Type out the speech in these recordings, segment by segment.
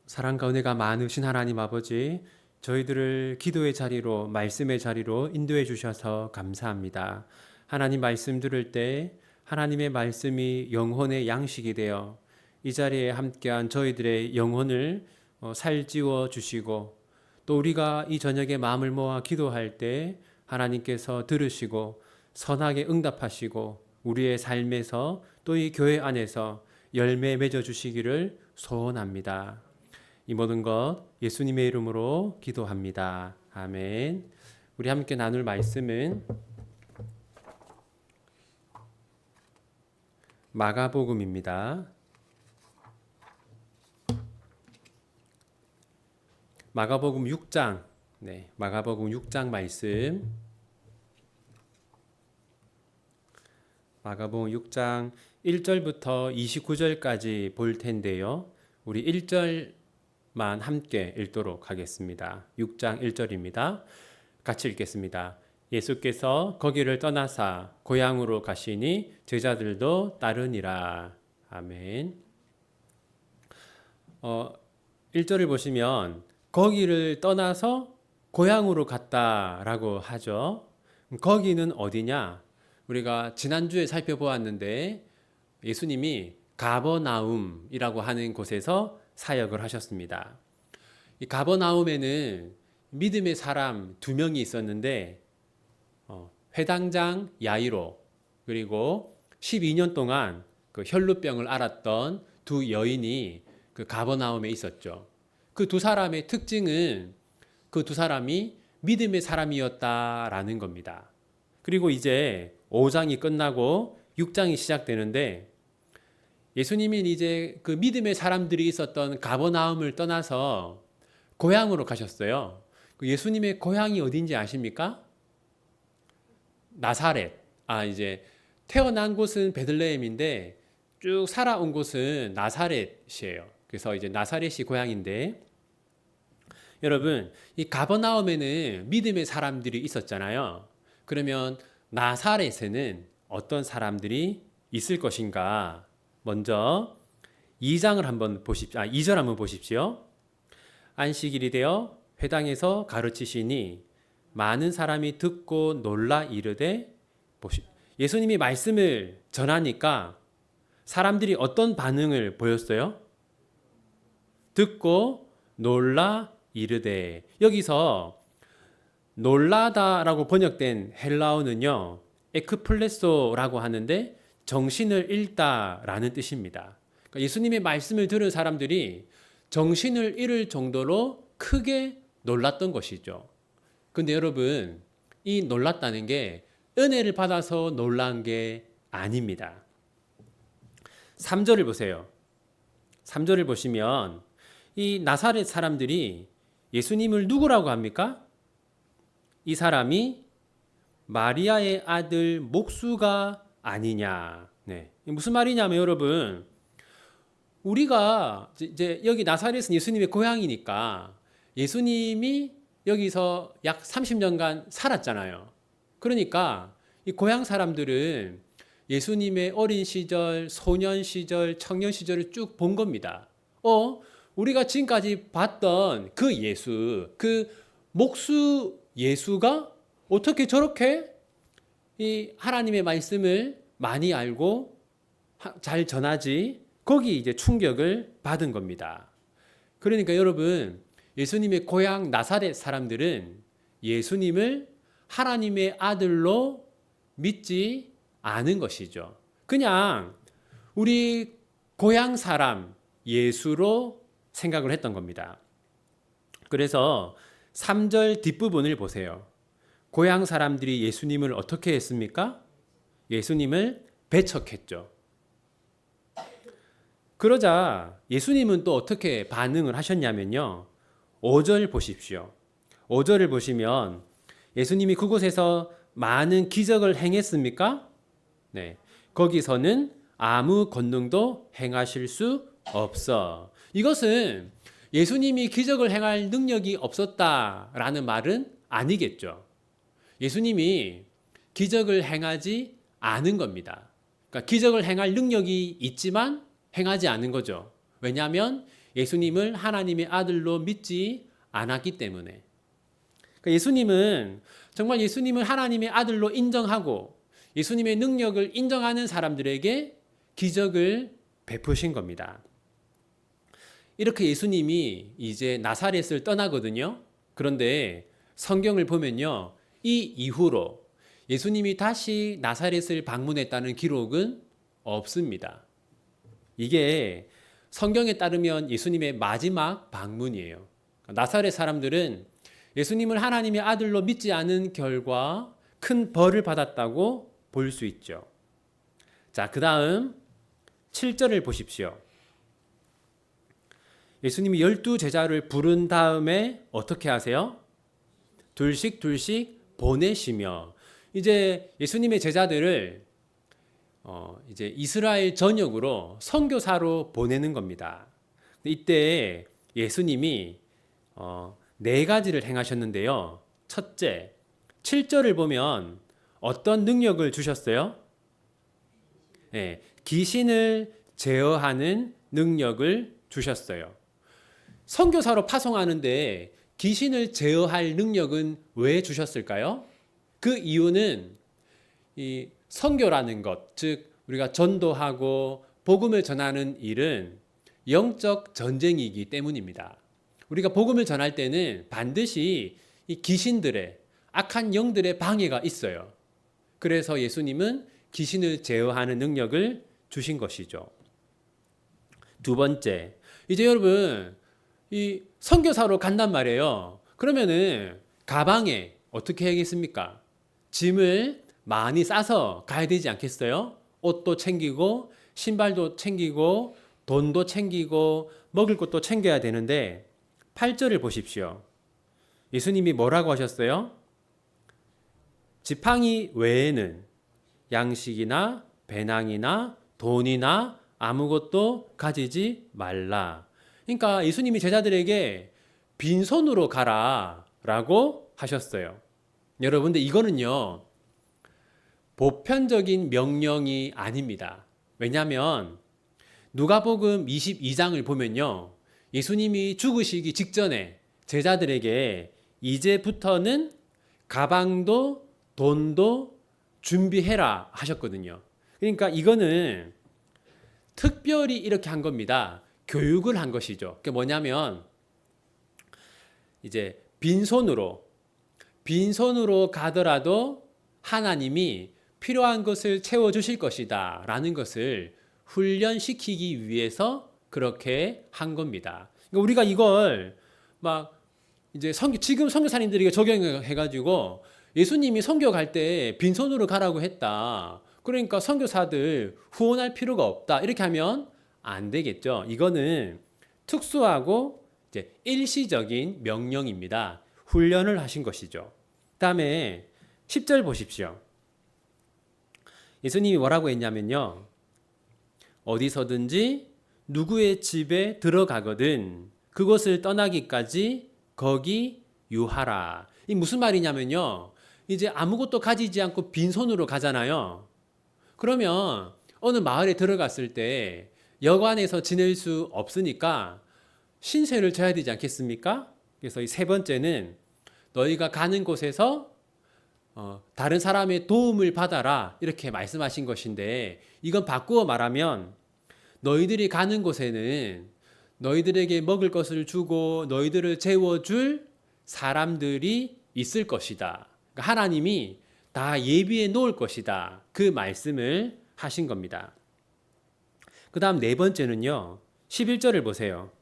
사랑과 은혜가 많으신 하나님 아버지, 저희들을 기도의 자리로, 말씀의 자리로 인도해 주셔서 감사합니다. 하나님 말씀 들을 때 하나님의 말씀이 영혼의 양식이 되어 이 자리에 함께한 저희들의 영혼을 살찌워 주시고, 또 우리가 이 저녁에 마음을 모아 기도할 때 하나님께서 들으시고 선하게 응답하시고 우리의 삶에서 또 이 교회 안에서 열매 맺어 주시기를 소원합니다. 이 모든 것 예수님의 이름으로 기도합니다. 아멘. 우리 함께 나눌 말씀은 마가복음입니다. 마가복음 6장, 마가복음 6장 말씀. 마가복음 6장 1절부터 29절까지 볼 텐데요. 우리 1절만 함께 읽도록 하겠습니다. 6장 1절입니다. 같이 읽겠습니다. 예수께서 거기를 떠나사 고향으로 가시니 제자들도 따르니라. 아멘. 1절을 보시면 거기를 떠나서 고향으로 갔다라고 하죠. 거기는 어디냐? 우리가 지난주에 살펴보았는데 예수님이 가버나움이라고 하는 곳에서 사역을 하셨습니다. 이 가버나움에는 믿음의 사람 2명이 있었는데 회당장 야이로, 그리고 12년 동안 그 혈루병을 앓았던 2 여인이 그 가버나움에 있었죠. 그 2 사람의 특징은 그 2 사람이 믿음의 사람이었다라는 겁니다. 그리고 이제 5장이 끝나고 6장이 시작되는데 예수님이 이제 그 믿음의 사람들이 있었던 가버나움을 떠나서 고향으로 가셨어요. 예수님의 고향이 어딘지 아십니까? 나사렛. 이제 태어난 곳은 베들레헴인데 쭉 살아온 곳은 나사렛이에요. 그래서 이제 나사렛이 고향인데, 여러분, 이 가버나움에는 믿음의 사람들이 있었잖아요. 그러면 나사렛에는 어떤 사람들이 있을 것인가? 먼저 2장을 한번 보십시오. 2절 한번 보십시오. 안식일이 되어 회당에서 가르치시니 많은 사람이 듣고 놀라 이르되, 예수님이 말씀을 전하니까 사람들이 어떤 반응을 보였어요? 듣고 놀라 이르되. 여기서 놀라다라고 번역된 헬라어는요, 에크플레소라고 하는데 정신을 잃다라는 뜻입니다. 그러니까 예수님의 말씀을 들은 사람들이 정신을 잃을 정도로 크게 놀랐던 것이죠. 근데 여러분, 이 놀랐다는 게 은혜를 받아서 놀란 게 아닙니다. 3절을 보세요. 3절을 보시면 이 나사렛 사람들이 예수님을 누구라고 합니까? 이 사람이 마리아의 아들 목수가 아니냐. 무슨 말이냐면 여러분, 우리가 이제 여기 나사렛은 예수님의 고향이니까 예수님이 여기서 약 30년간 살았잖아요. 그러니까 이 고향 사람들은 예수님의 어린 시절, 소년 시절, 청년 시절을 쭉 본 겁니다. 우리가 지금까지 봤던 그 예수, 그 목수 예수가 어떻게 저렇게 이 하나님의 말씀을 많이 알고 잘 전하지? 거기 이제 충격을 받은 겁니다. 그러니까 여러분, 예수님의 고향 나사렛 사람들은 예수님을 하나님의 아들로 믿지 않은 것이죠. 그냥 우리 고향 사람 예수로 생각을 했던 겁니다. 그래서 3절 뒷부분을 보세요. 고향 사람들이 예수님을 어떻게 했습니까? 예수님을 배척했죠. 그러자 예수님은 또 어떻게 반응을 하셨냐면요. 5절 보십시오. 5절을 보시면 예수님이 그곳에서 많은 기적을 행했습니까? 네. 거기서는 아무 권능도 행하실 수 없어. 이것은 예수님이 기적을 행할 능력이 없었다라는 말은 아니겠죠. 예수님이 기적을 행하지 않은 겁니다. 그러니까 기적을 행할 능력이 있지만 행하지 않은 거죠. 왜냐하면 예수님을 하나님의 아들로 믿지 않았기 때문에. 그러니까 예수님은 정말 예수님을 하나님의 아들로 인정하고 예수님의 능력을 인정하는 사람들에게 기적을 베푸신 겁니다. 이렇게 예수님이 이제 나사렛을 떠나거든요. 그런데 성경을 보면요. 이 이후로 예수님이 다시 나사렛을 방문했다는 기록은 없습니다. 이게 성경에 따르면 예수님의 마지막 방문이에요. 나사렛 사람들은 예수님을 하나님의 아들로 믿지 않은 결과 큰 벌을 받았다고 볼 수 있죠. 자, 그 다음 7절을 보십시오. 예수님이 12제자를 부른 다음에 어떻게 하세요? 둘씩 보내시며, 이제 예수님의 제자들을 이제 이스라엘 전역으로 선교사로 보내는 겁니다. 이때 예수님이 4가지를 행하셨는데요. 첫째, 7절을 보면 어떤 능력을 주셨어요? 네, 귀신을 제어하는 능력을 주셨어요. 선교사로 파송하는데 귀신을 제어할 능력은 왜 주셨을까요? 그 이유는 이 선교라는 것, 즉 우리가 전도하고 복음을 전하는 일은 영적 전쟁이기 때문입니다. 우리가 복음을 전할 때는 반드시 이 귀신들의 악한 영들의 방해가 있어요. 그래서 예수님은 귀신을 제어하는 능력을 주신 것이죠. 두 번째, 이제 여러분 이 선교사로 간단 말이에요. 그러면은 가방에 어떻게 해야겠습니까? 짐을 많이 싸서 가야 되지 않겠어요? 옷도 챙기고 신발도 챙기고 돈도 챙기고 먹을 것도 챙겨야 되는데 8절을 보십시오. 예수님이 뭐라고 하셨어요? 지팡이 외에는 양식이나 배낭이나 돈이나 아무것도 가지지 말라. 그러니까 예수님이 제자들에게 빈손으로 가라라고 하셨어요. 여러분들 이거는요 보편적인 명령이 아닙니다. 왜냐하면 누가복음 22장을 보면요 예수님이 죽으시기 직전에 제자들에게 이제부터는 가방도 돈도 준비해라 하셨거든요. 그러니까 이거는 특별히 이렇게 한 겁니다. 교육을 한 것이죠. 그게 뭐냐면 이제 빈손으로 가더라도 하나님이 필요한 것을 채워주실 것이다 라는 것을 훈련시키기 위해서 그렇게 한 겁니다. 그러니까 우리가 이걸 막 이제 지금 선교사님들에게 적용해가지고 예수님이 선교 갈 때 빈손으로 가라고 했다. 그러니까 선교사들 후원할 필요가 없다. 이렇게 하면 안 되겠죠. 이거는 특수하고 이제 일시적인 명령입니다. 훈련을 하신 것이죠. 다음에 10절 보십시오. 예수님이 뭐라고 했냐면요. 어디서든지 누구의 집에 들어가거든 그곳을 떠나기까지 거기 유하라. 이 무슨 말이냐면요. 이제 아무것도 가지지 않고 빈손으로 가잖아요. 그러면 어느 마을에 들어갔을 때 여관에서 지낼 수 없으니까 신세를 져야 되지 않겠습니까? 그래서 이 세 번째는 너희가 가는 곳에서 다른 사람의 도움을 받아라 이렇게 말씀하신 것인데 이건 바꾸어 말하면 너희들이 가는 곳에는 너희들에게 먹을 것을 주고 너희들을 재워줄 사람들이 있을 것이다. 그러니까 하나님이 다 예비해 놓을 것이다. 그 말씀을 하신 겁니다. 그 다음 네 번째는요. 11절을 보세요.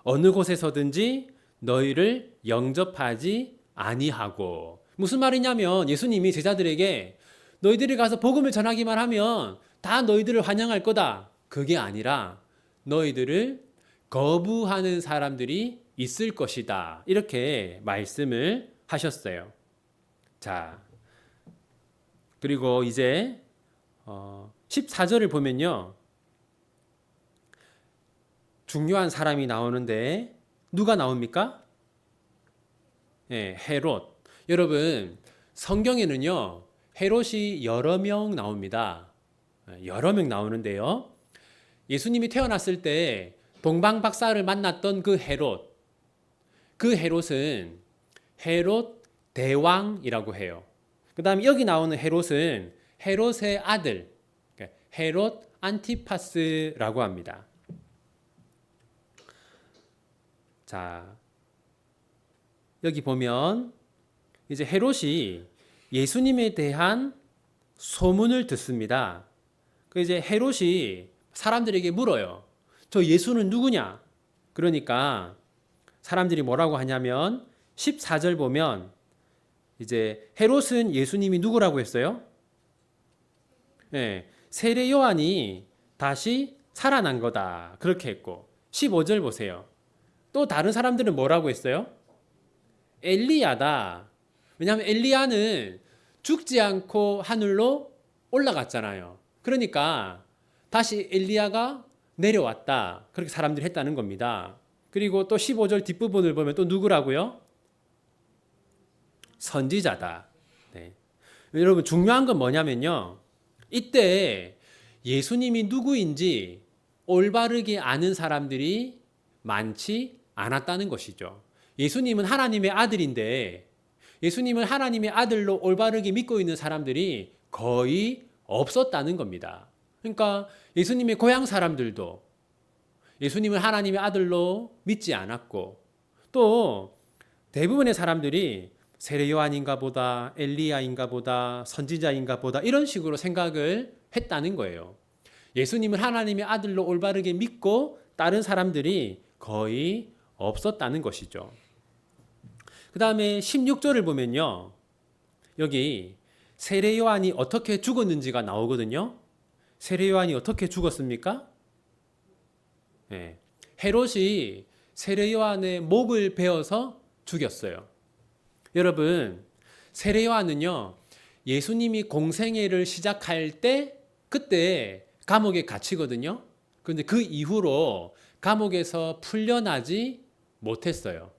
어느 곳에서든지 너희를 영접하지 아니하고. 무슨 말이냐면 예수님이 제자들에게 너희들이 가서 복음을 전하기만 하면 다 너희들을 환영할 거다. 그게 아니라 너희들을 거부하는 사람들이 있을 것이다. 이렇게 말씀을 하셨어요. 자, 그리고 이제 14절을 보면요. 중요한 사람이 나오는데 누가 나옵니까? 네, 헤롯. 여러분 성경에는요. 헤롯이 여러 명 나옵니다. 여러 명 나오는데요. 예수님이 태어났을 때 동방박사를 만났던 그 헤롯, 그 헤롯은 헤롯 대왕이라고 해요. 그 다음에 여기 나오는 헤롯은 헤롯의 아들, 헤롯 안티파스라고 합니다. 자, 여기 보면 이제 헤롯이 예수님에 대한 소문을 듣습니다. 그 이제 헤롯이 사람들에게 물어요. 저 예수는 누구냐? 그러니까 사람들이 뭐라고 하냐면 14절 보면 이제 헤롯은 예수님이 누구라고 했어요? 네, 세례 요한이 다시 살아난 거다. 그렇게 했고 15절 보세요. 또 다른 사람들은 뭐라고 했어요? 엘리야다. 왜냐하면 엘리야는 죽지 않고 하늘로 올라갔잖아요. 그러니까 다시 엘리야가 내려왔다. 그렇게 사람들이 했다는 겁니다. 그리고 또 15절 뒷부분을 보면 또 누구라고요? 선지자다. 네. 여러분 중요한 건 뭐냐면요. 이때 예수님이 누구인지 올바르게 아는 사람들이 많지 않았다는 것이죠. 예수님은 하나님의 아들인데 예수님을 하나님의 아들로 올바르게 믿고 있는 사람들이 거의 없었다는 겁니다. 그러니까 예수님의 고향 사람들도 예수님을 하나님의 아들로 믿지 않았고 또 대부분의 사람들이 세례 요한인가 보다, 엘리야인가 보다, 선지자인가 보다 이런 식으로 생각을 했다는 거예요. 예수님을 하나님의 아들로 올바르게 믿고 다른 사람들이 거의 없었다는 것이죠. 그 다음에 16절을 보면요. 여기 세례 요한이 어떻게 죽었는지가 나오거든요. 세례 요한이 어떻게 죽었습니까? 네. 헤롯이 세례 요한의 목을 베어서 죽였어요. 여러분, 세례 요한은요. 예수님이 공생애를 시작할 때 그때 감옥에 갇히거든요. 그런데 그 이후로 감옥에서 풀려나지 못했어요.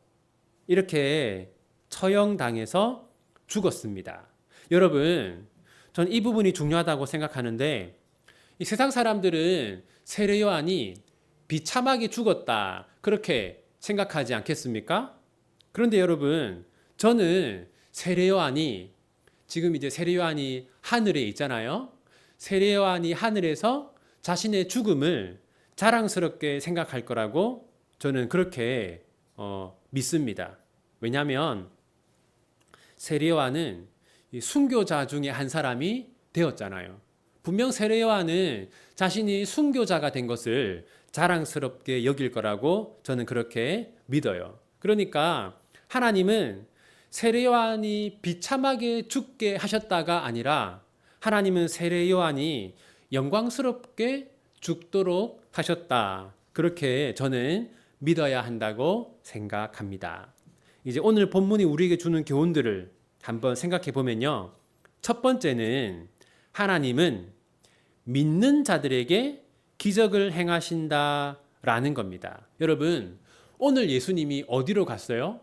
이렇게 처형당해서 죽었습니다. 여러분, 전 이 부분이 중요하다고 생각하는데 이 세상 사람들은 세례 요한이 비참하게 죽었다 그렇게 생각하지 않겠습니까? 그런데 여러분, 저는 세례 요한이 지금 이제 세례 요한이 하늘에 있잖아요. 세례 요한이 하늘에서 자신의 죽음을 자랑스럽게 생각할 거라고 저는 그렇게 믿습니다. 왜냐하면 세례 요한은 순교자 중에 한 사람이 되었잖아요. 분명 세례 요한은 자신이 순교자가 된 것을 자랑스럽게 여길 거라고 저는 그렇게 믿어요. 그러니까 하나님은 세례 요한이 비참하게 죽게 하셨다가 아니라 하나님은 세례 요한이 영광스럽게 죽도록 하셨다. 그렇게 저는 믿어야 한다고 생각합니다. 이제 오늘 본문이 우리에게 주는 교훈들을 한번 생각해 보면요. 첫 번째는 하나님은 믿는 자들에게 기적을 행하신다라는 겁니다. 여러분, 오늘 예수님이 어디로 갔어요?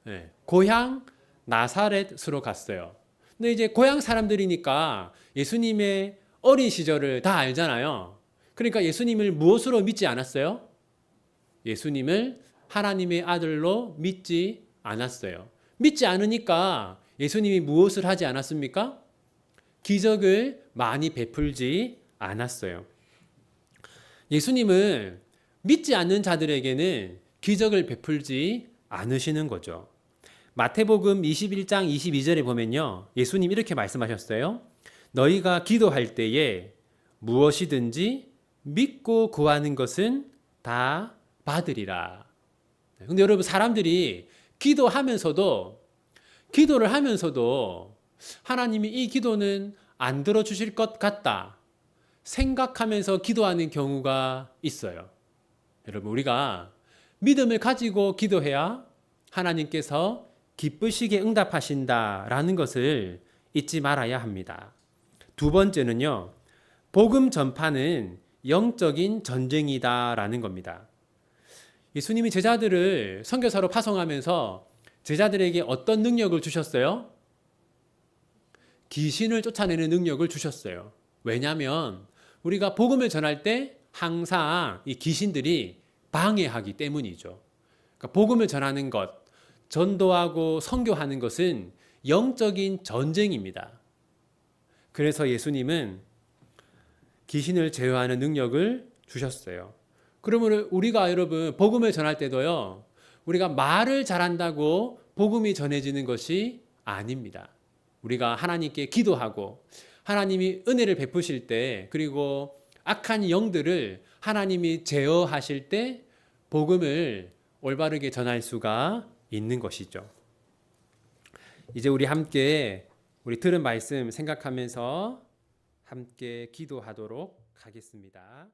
네, 고향 나사렛으로 갔어요. 근데 이제 고향 사람들이니까 예수님의 어린 시절을 다 알잖아요. 그러니까 예수님을 무엇으로 믿지 않았어요? 예수님을 하나님의 아들로 믿지 않았어요. 믿지 않으니까 예수님이 무엇을 하지 않았습니까? 기적을 많이 베풀지 않았어요. 예수님을 믿지 않는 자들에게는 기적을 베풀지 않으시는 거죠. 마태복음 21장 22절에 보면요. 예수님 이렇게 말씀하셨어요. 너희가 기도할 때에 무엇이든지 믿고 구하는 것은 다 받으리라. 근데 여러분 사람들이 기도를 하면서도 하나님이 이 기도는 안 들어주실 것 같다 생각하면서 기도하는 경우가 있어요. 여러분 우리가 믿음을 가지고 기도해야 하나님께서 기쁘시게 응답하신다라는 것을 잊지 말아야 합니다. 두 번째는요. 복음 전파는 영적인 전쟁이다라는 겁니다. 예수님이 제자들을 선교사로 파송하면서 제자들에게 어떤 능력을 주셨어요? 귀신을 쫓아내는 능력을 주셨어요. 왜냐하면 우리가 복음을 전할 때 항상 이 귀신들이 방해하기 때문이죠. 그러니까 복음을 전하는 것, 전도하고 선교하는 것은 영적인 전쟁입니다. 그래서 예수님은 귀신을 제어하는 능력을 주셨어요. 그러면 우리가 여러분 복음을 전할 때도요, 우리가 말을 잘한다고 복음이 전해지는 것이 아닙니다. 우리가 하나님께 기도하고 하나님이 은혜를 베푸실 때, 그리고 악한 영들을 하나님이 제어하실 때 복음을 올바르게 전할 수가 있는 것이죠. 이제 우리 함께 우리 들은 말씀 생각하면서 함께 기도하도록 하겠습니다.